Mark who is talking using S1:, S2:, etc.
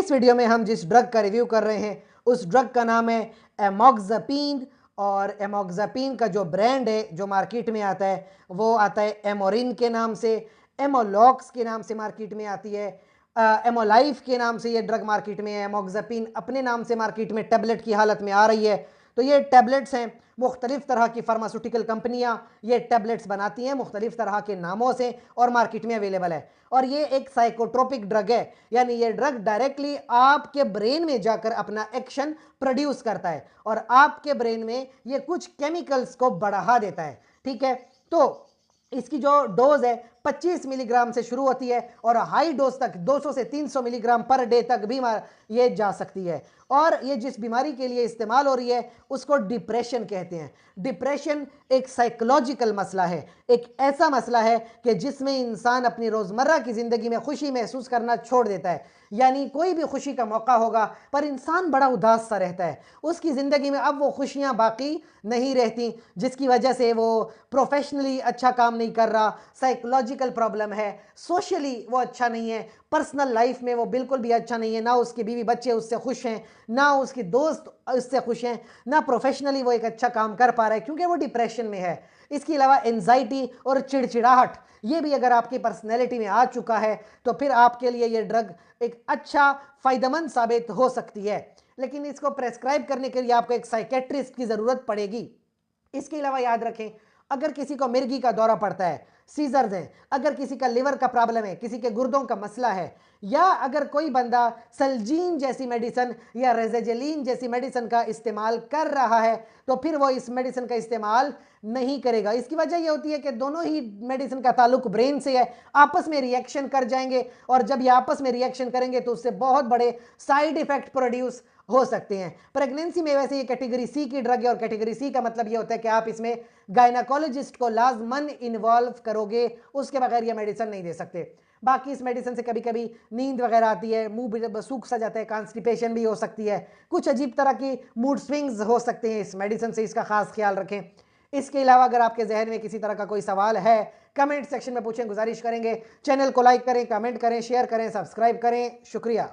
S1: इस वीडियो में हम जिस ड्रग का रिव्यू कर रहे हैं उस ड्रग का नाम है एमोक्सापिन, और एमोक्सापिन का जो ब्रांड है जो मार्केट में आता है वो आता है एमोरिन के नाम से, एमोलॉक्स के नाम से मार्केट में आती है, एमोलाइफ के नाम से ये ड्रग मार्केट में है। एमोक्सापिन अपने नाम से मार्केट में टैबलेट की हालत में आ रही है। तो ये टैबलेट्स हैं, मुख्तलिफ तरह की फार्मास्यूटिकल कंपनियां ये टैबलेट्स बनाती हैं मुख्तलिफ तरह के नामों से और मार्केट में अवेलेबल है। और ये एक साइकोट्रोपिक ड्रग है, यानी ये ड्रग डायरेक्टली आपके ब्रेन में जाकर अपना एक्शन प्रोड्यूस करता है और आपके ब्रेन में ये कुछ केमिकल्स को बढ़ा देता है। ठीक है, तो इसकी जो डोज है 25 मिलीग्राम से शुरू होती है और हाई डोज तक 200 से 300 मिलीग्राम पर डे तक भी ये जा सकती है। और ये जिस बीमारी के लिए इस्तेमाल हो रही है उसको डिप्रेशन कहते हैं। डिप्रेशन एक साइकोलॉजिकल मसला है, एक ऐसा मसला है कि जिसमें इंसान अपनी रोज़मर्रा की ज़िंदगी में खुशी महसूस करना छोड़ देता है। यानी कोई भी खुशी का मौका होगा पर इंसान बड़ा उदास सा रहता है, उसकी ज़िंदगी में अब वो खुशियाँ बाकी नहीं रहती, जिसकी वजह से वो प्रोफेशनली अच्छा काम नहीं कर रहा, साइकोलॉजिकल प्रॉब्लम है, सोशली वो अच्छा नहीं है, पर्सनल लाइफ में वो बिल्कुल भी अच्छा नहीं है, ना उसकी बीवी बच्चे उससे खुश हैं, ना उसके दोस्त उससे खुश हैं, ना प्रोफेशनली वो एक अच्छा काम कर पा रहा है क्योंकि वो डिप्रेशन में है। इसके अलावा एंजाइटी और चिड़चिड़ाहट ये भी अगर आपकी पर्सनैलिटी में आ चुका है तो फिर आपके लिए ये ड्रग एक अच्छा फ़ायदेमंद साबित हो सकती है, लेकिन इसको प्रेस्क्राइब करने के लिए आपको एक साइकेट्रिस्ट की ज़रूरत पड़ेगी। इसके अलावा याद रखें, अगर किसी को मिर्गी का दौरा पड़ता है, सीजर्स हैं, अगर किसी का लिवर का प्रॉब्लम है, किसी के गुर्दों का मसला है, या अगर कोई बंदा सल्जीन जैसी मेडिसिन या रेज़ेजेलिन जैसी मेडिसिन का इस्तेमाल कर रहा है तो फिर वो इस मेडिसिन का इस्तेमाल नहीं करेगा। इसकी वजह ये होती है कि दोनों ही मेडिसिन का ताल्लुक ब्रेन से है, आपस में रिएक्शन कर जाएंगे और जब ये आपस में रिएक्शन करेंगे तो उससे बहुत बड़े साइड इफेक्ट प्रोड्यूस हो सकते हैं। प्रेगनेंसी में वैसे ये कैटेगरी सी की ड्रग है और कैटेगरी सी का मतलब ये होता है कि आप इसमें गायनाकोलॉजिस्ट को लाजमन इन्वॉल्व करोगे, उसके बगैर ये मेडिसिन नहीं दे सकते। बाकी इस मेडिसिन से कभी कभी नींद वगैरह आती है, मुंह भी सूख सा जाता है, कॉन्स्टिपेशन भी हो सकती है, कुछ अजीब तरह की मूड स्विंग्स हो सकते हैं इस मेडिसिन से, इसका खास ख्याल रखें। इसके अलावा अगर आपके जहन में किसी तरह का कोई सवाल है कमेंट सेक्शन में पूछें, गुजारिश करेंगे चैनल को लाइक करें, कमेंट करें, शेयर करें, सब्सक्राइब करें। शुक्रिया।